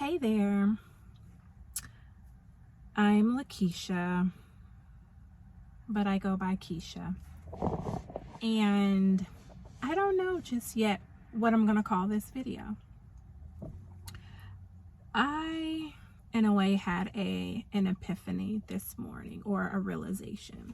Hey there, I'm Lakeisha, but I go by Keisha, and I don't know just yet what I'm gonna call this video. I, in a way, had an epiphany this morning, or a realization,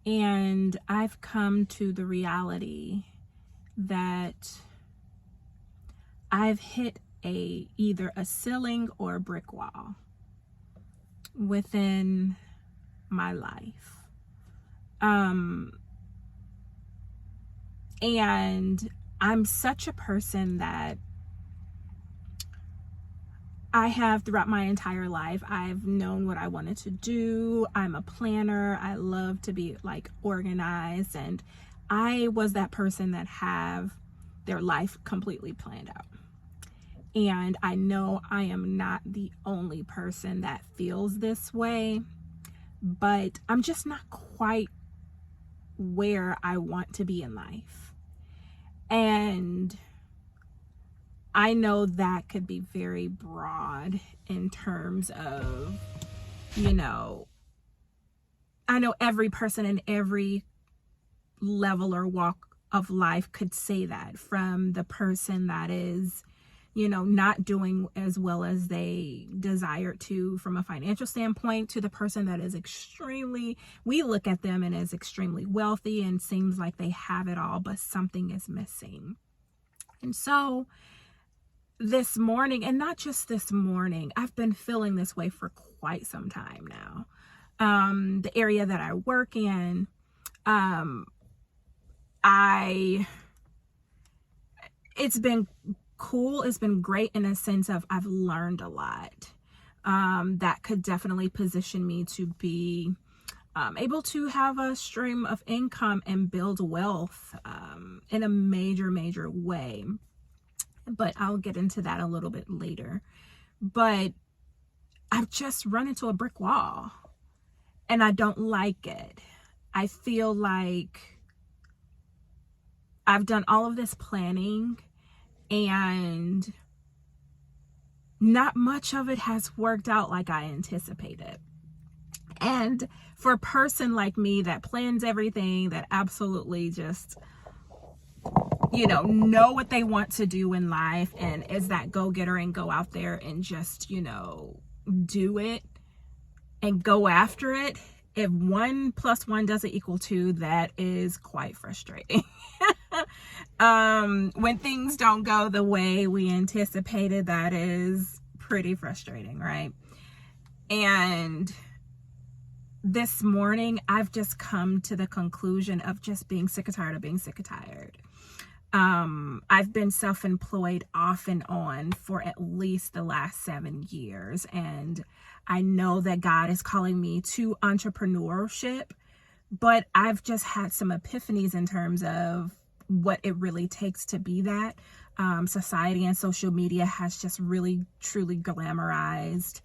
and I've come to the reality that I've hit either a ceiling or a brick wall within my life. And I'm such a person that I have throughout my entire life, I've known what I wanted to do. I'm a planner. I love to be like organized, and I was that person that have their life completely planned out. And I know I am not the only person that feels this way, but I'm just not quite where I want to be in life. And I know that could be very broad in terms of, I know every person in every level or walk of life could say that, from the person that is not doing as well as they desire to from a financial standpoint, to the person that is we look at them and is extremely wealthy and seems like they have it all, but something is missing. And so this morning, and not just this morning, I've been feeling this way for quite some time now. The area that I work in, it's been cool. It's been great in a sense of I've learned a lot that could definitely position me to be able to have a stream of income and build wealth in a major way. But I'll get into that a little bit later. But I've just run into a brick wall, and I don't like it. I feel like I've done all of this planning, and not much of it has worked out like I anticipated. And for a person like me that plans everything, that absolutely just, know what they want to do in life, and is that go-getter and go out there and just, do it and go after it. If 1 + 1 doesn't equal 2, that is quite frustrating. When things don't go the way we anticipated, that is pretty frustrating, right? And this morning, I've just come to the conclusion of just being sick and tired of being sick and tired. I've been self-employed off and on for at least the last 7 years, and I know that God is calling me to entrepreneurship, but I've just had some epiphanies in terms of what it really takes to be that. Society and social media has just really truly glamorized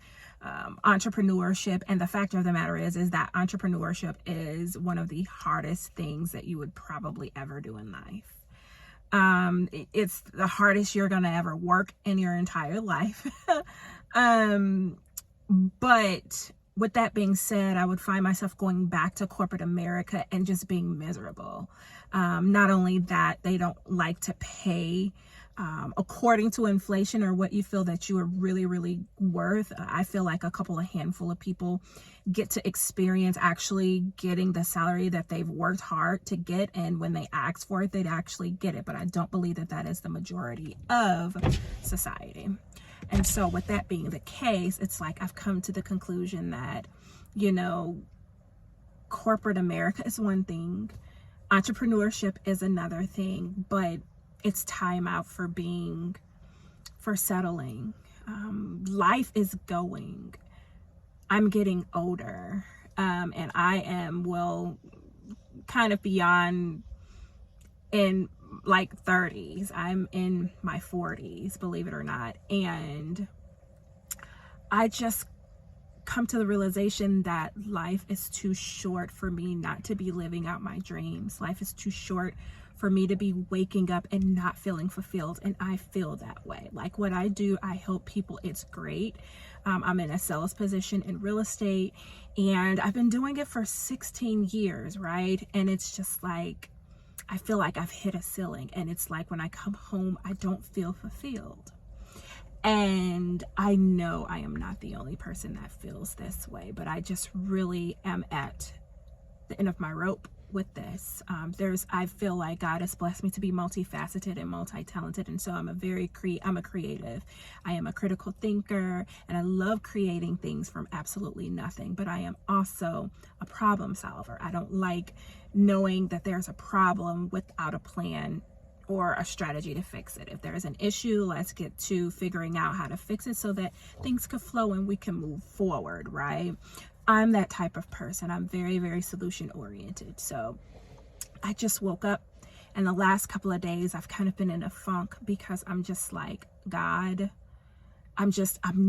entrepreneurship, and the fact of the matter is that entrepreneurship is one of the hardest things that you would probably ever do in life. It's the hardest you're gonna ever work in your entire life. But with that being said, I would find myself going back to corporate America and just being miserable. Not only that, they don't like to pay according to inflation or what you feel that you are really worth. I feel like a handful of people get to experience actually getting the salary that they've worked hard to get, and when they ask for it, they'd actually get it. But I don't believe that is the majority of society. And so with that being the case, it's like I've come to the conclusion that, corporate America is one thing, entrepreneurship is another thing, but it's time out for settling. Life is going. I'm getting older, and I am, kind of beyond in like 30s. I'm in my 40s, believe it or not. And I just come to the realization that life is too short for me not to be living out my dreams. Life is too short for me to be waking up and not feeling fulfilled. And I feel that way. Like what I do, I help people. It's great. I'm in a sales position in real estate, and I've been doing it for 16 years, right? And it's just like, I feel like I've hit a ceiling, and it's like when I come home, I don't feel fulfilled. And I know I am not the only person that feels this way, but I just really am at the end of my rope with this. I feel like God has blessed me to be multifaceted and multi-talented, and so I'm a creative. I am a critical thinker, and I love creating things from absolutely nothing, but I am also a problem solver. I don't like knowing that there's a problem without a plan or a strategy to fix it. If there's an issue, let's get to figuring out how to fix it so that things can flow and we can move forward, right? I'm that type of person. I'm very, very solution oriented. So I just woke up, and the last couple of days I've kind of been in a funk because I'm just like, God, I'm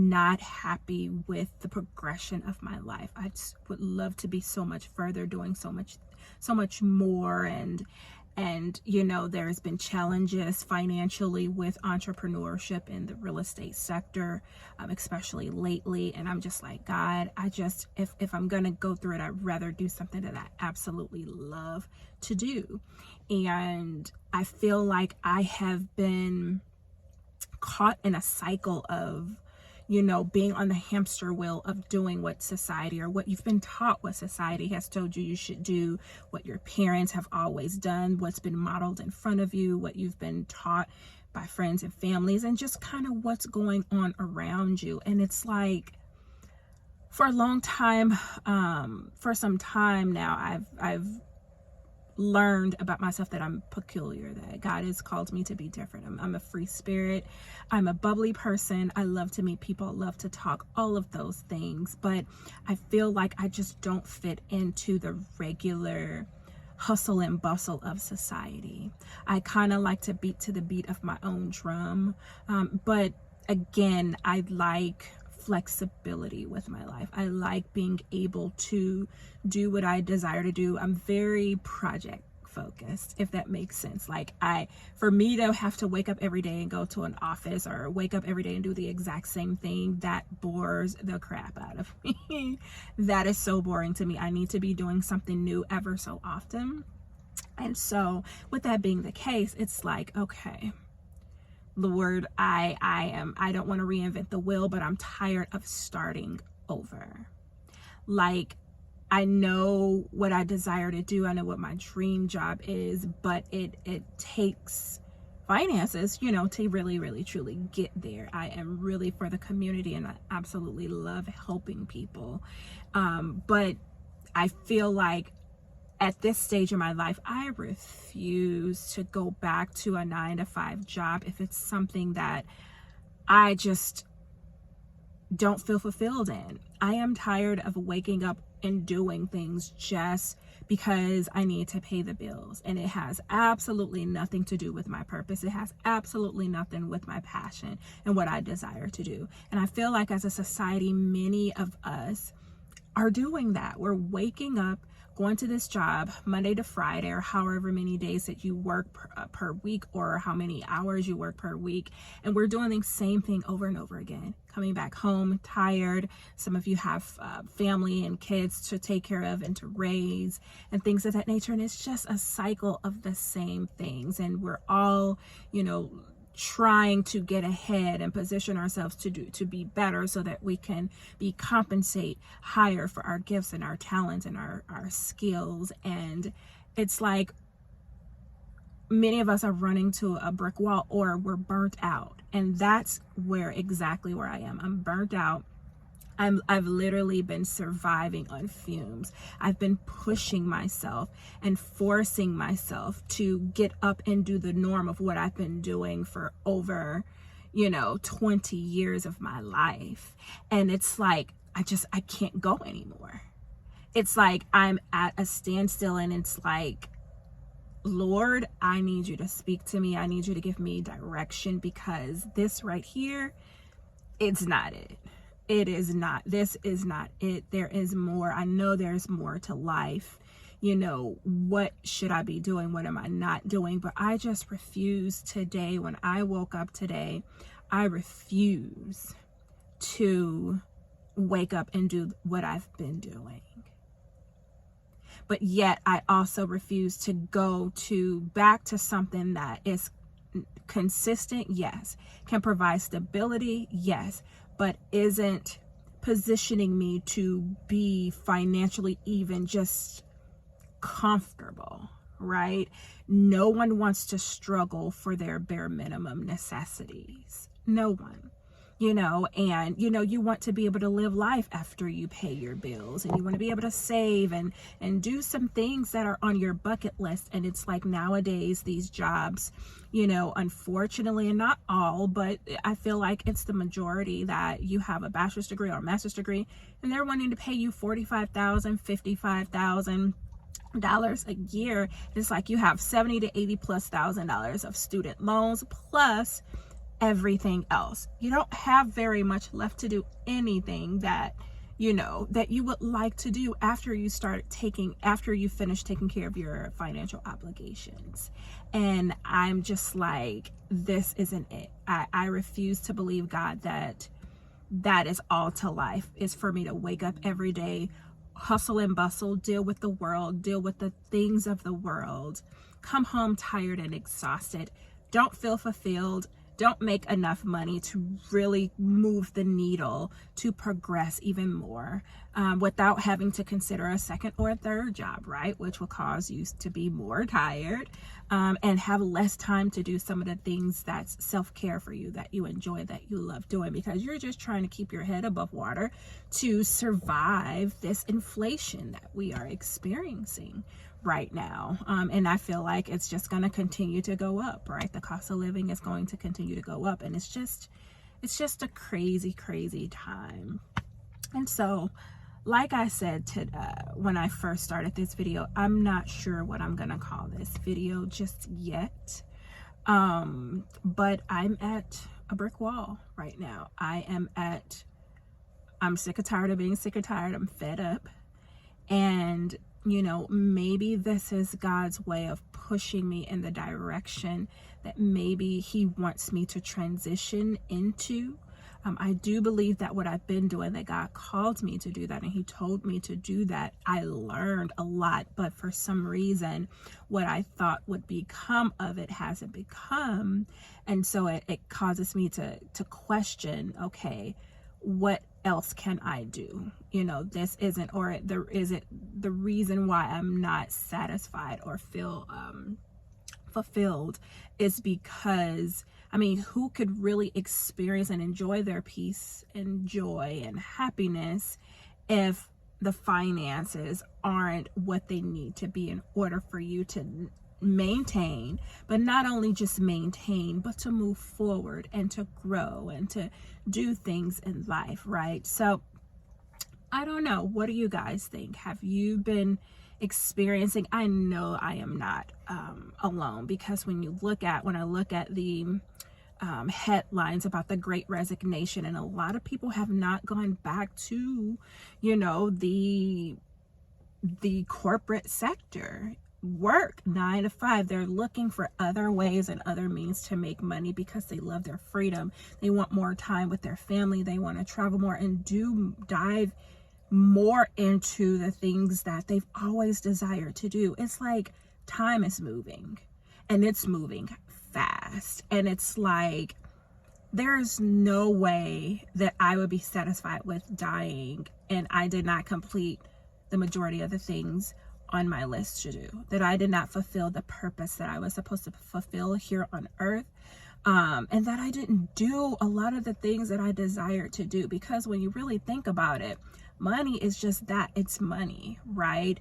not happy with the progression of my life. I just would love to be so much further, doing so much more. And there's been challenges financially with entrepreneurship in the real estate sector, especially lately. And I'm just like, God, if I'm going to go through it, I'd rather do something that I absolutely love to do. And I feel like I have been caught in a cycle of being on the hamster wheel of doing what society, or what you've been taught, what society has told you should do, what your parents have always done, what's been modeled in front of you, what you've been taught by friends and families, and just kind of what's going on around you. And it's like, for a long time, for some time now, I've learned about myself that I'm peculiar, that God has called me to be different. I'm a free spirit. I'm a bubbly person. I love to meet people, love to talk, all of those things. But I feel like I just don't fit into the regular hustle and bustle of society. I kind of like to beat to the beat of my own drum. But again, I like flexibility with my life. I like being able to do what I desire to do. I'm very project focused, if that makes sense. Like for me to have to wake up every day and go to an office, or wake up every day and do the exact same thing, that bores the crap out of me. That is so boring to me. I need to be doing something new ever so often. And so with that being the case, it's like, okay, Lord, I don't want to reinvent the wheel, but I'm tired of starting over. Like, I know what I desire to do. I know what my dream job is, but it takes finances, to really, really, truly get there. I am really for the community, and I absolutely love helping people. But I feel like at this stage in my life, I refuse to go back to a 9-to-5 job if it's something that I just don't feel fulfilled in. I am tired of waking up and doing things just because I need to pay the bills. And it has absolutely nothing to do with my purpose. It has absolutely nothing with my passion and what I desire to do. And I feel like as a society, many of us are doing that. We're waking up, going to this job Monday to Friday, or however many days that you work per week, or how many hours you work per week. And we're doing the same thing over and over again. Coming back home tired. Some of you have family and kids to take care of and to raise and things of that nature. And it's just a cycle of the same things. And we're all, trying to get ahead and position ourselves to be better, so that we can be compensate higher for our gifts and our talents and our skills. And it's like many of us are running to a brick wall, or we're burnt out. And that's exactly where I am. I'm burnt out. I've literally been surviving on fumes. I've been pushing myself and forcing myself to get up and do the norm of what I've been doing for over, 20 years of my life. And it's like, I can't go anymore. It's like I'm at a standstill, and it's like, Lord, I need you to speak to me. I need you to give me direction, because this right here, it's not it. It is not. This is not it. There is more. I know there's more to life. what should I be doing? What am I not doing? But I just refuse today. When I woke up today, I refuse to wake up and do what I've been doing. But yet I also refuse to go back to something that is consistent, yes, can provide stability, yes, but isn't positioning me to be financially even just comfortable, right? No one wants to struggle for their bare minimum necessities. No one. And you want to be able to live life after you pay your bills, and you want to be able to save and do some things that are on your bucket list. And it's like nowadays, these jobs, unfortunately, and not all, but I feel like it's the majority, that you have a bachelor's degree or a master's degree and they're wanting to pay you $45,000, $55,000 a year. It's like you have $70,000 to $80,000+ of student loans plus everything else. You don't have very much left to do anything that that you would like to do after you finish taking care of your financial obligations. And I'm just like, this isn't it. I refuse to believe, God, that is all to life, is for me to wake up every day, hustle and bustle, deal with the world, deal with the things of the world, come home tired and exhausted, don't feel fulfilled, don't make enough money to really move the needle to progress even more, without having to consider a second or a third job, right? Which will cause you to be more tired, and have less time to do some of the things that's self-care for you, that you enjoy, that you love doing, because you're just trying to keep your head above water to survive this inflation that we are experiencing right now. And I feel like it's just going to continue to go up, right? The cost of living is going to continue to go up, and it's just a crazy time. And so, like I said when I first started this video, I'm not sure what I'm going to call this video just yet. But I'm at a brick wall right now. I'm sick and tired of being sick and tired. I'm fed up. And maybe this is God's way of pushing me in the direction that maybe he wants me to transition into. I do believe that what I've been doing, that God called me to do that, and he told me to do that. I learned a lot, but for some reason, what I thought would become of it hasn't become. And so it causes me to question, okay, what else can I do? This isn't, or is it the reason why I'm not satisfied or feel fulfilled is because, who could really experience and enjoy their peace and joy and happiness if the finances aren't what they need to be in order for you to maintain, but not only just maintain, but to move forward and to grow and to do things in life, right? So I don't know. What do you guys think? Have you been experiencing? I know I am not alone, because when I look at the headlines about the Great Resignation, and a lot of people have not gone back to, the corporate sector, work 9 to 5. They're looking for other ways and other means to make money because they love their freedom. They want more time with their family. They want to travel more and dive more into the things that they've always desired to do. It's like time is moving, and it's moving fast, and it's like there's no way that I would be satisfied with dying and I did not complete the majority of the things on my list to do, that I did not fulfill the purpose that I was supposed to fulfill here on earth, and that I didn't do a lot of the things that I desired to do. Because when you really think about it, money is just that, it's money, right?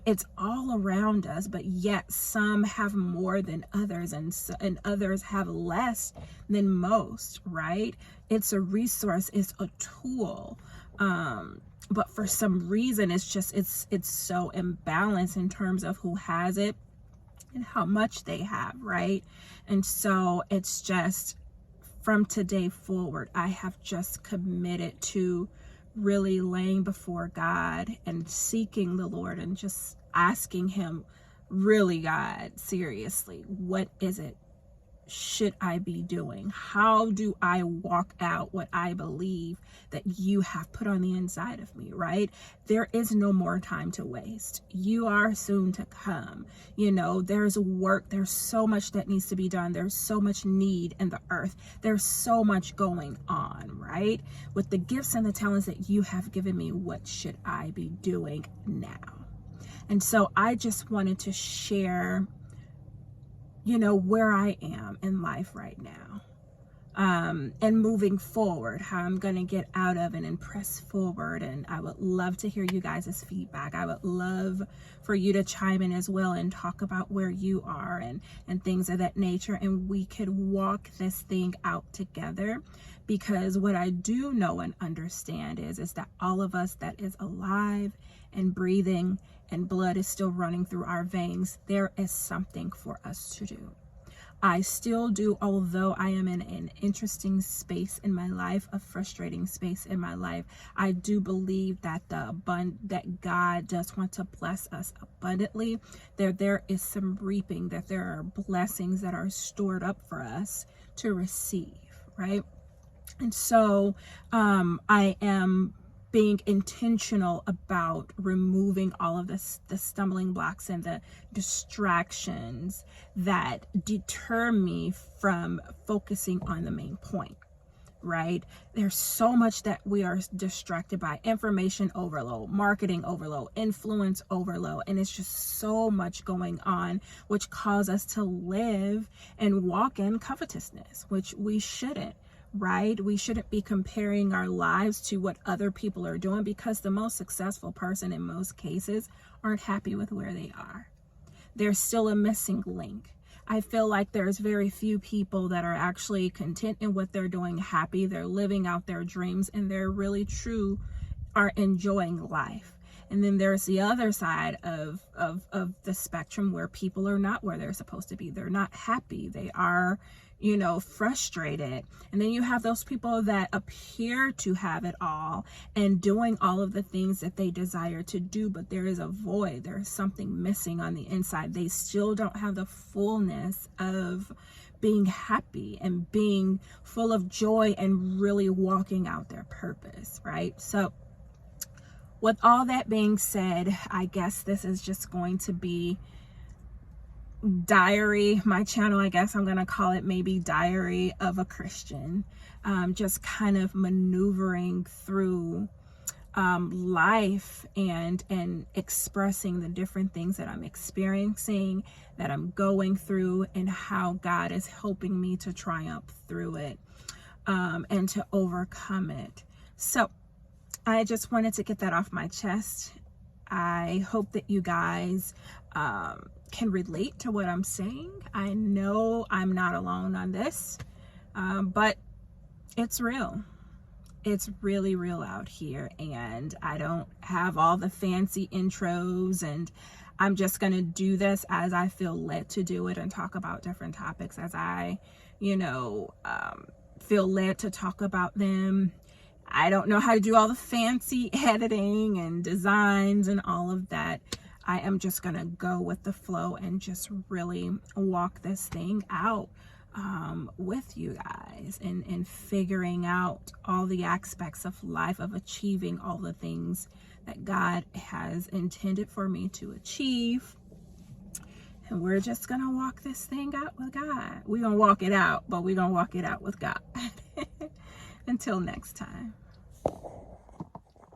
It's all around us, but yet some have more than others, and others have less than most, right? It's a resource, it's a tool, but for some reason it's so imbalanced in terms of who has it and how much they have, right? And so it's just, from today forward, I have just committed to really laying before God and seeking the Lord, and just asking him, really, God, seriously, what is it should I be doing? How do I walk out what I believe that you have put on the inside of me, right? There is no more time to waste. You are soon to come. You know, there's work. There's so much that needs to be done. There's so much need in the earth. There's so much going on, right? With the gifts and the talents that you have given me, what should I be doing now? And so I just wanted to share, you know, where I am in life right now, and moving forward, how I'm going to get out of and press forward. And I would love to hear you guys' feedback. I would love for you to chime in as well and talk about where you are and things of that nature. And we could walk this thing out together, because what I do know and understand is that all of us that is alive and breathing and blood is still running through our veins, there is something for us to do. I still do, although I am in an interesting space in my life, a frustrating space in my life, I do believe that that God does want to bless us abundantly. There is some reaping, that there are blessings that are stored up for us to receive, right? And so I am being intentional about removing all of the stumbling blocks and the distractions that deter me from focusing on the main point, right? There's so much that we are distracted by: information overload, marketing overload, influence overload, and it's just so much going on, which cause us to live and walk in covetousness, which we shouldn't. Right? We shouldn't be comparing our lives to what other people are doing, because the most successful person in most cases aren't happy with where they are. There's still a missing link. I feel like there's very few people that are actually content in what they're doing, happy. They're living out their dreams, and they're really true, are enjoying life. And then there's the other side of the spectrum, where people are not where they're supposed to be. They're not happy. They are, you know, frustrated. And then you have those people that appear to have it all and doing all of the things that they desire to do, but there is a void. There's something missing on the inside. They still don't have the fullness of being happy and being full of joy and really walking out their purpose, right? So with all that being said, I guess this is just going to be diary, my channel. I guess I'm going to call it maybe Diary of a Christian. Just kind of maneuvering through life and expressing the different things that I'm experiencing, that I'm going through, and how God is helping me to triumph through it, and to overcome it. So I just wanted to get that off my chest. I hope that you guys can relate to what I'm saying. I know I'm not alone on this, but it's real. It's really real out here, and I don't have all the fancy intros, and I'm just going to do this as I feel led to do it and talk about different topics as I, feel led to talk about them. I don't know how to do all the fancy editing and designs and all of that. I am just going to go with the flow and just really walk this thing out with you guys, and figuring out all the aspects of life, of achieving all the things that God has intended for me to achieve. And we're just going to walk this thing out with God. We're going to walk it out, but we're going to walk it out with God. Until next time.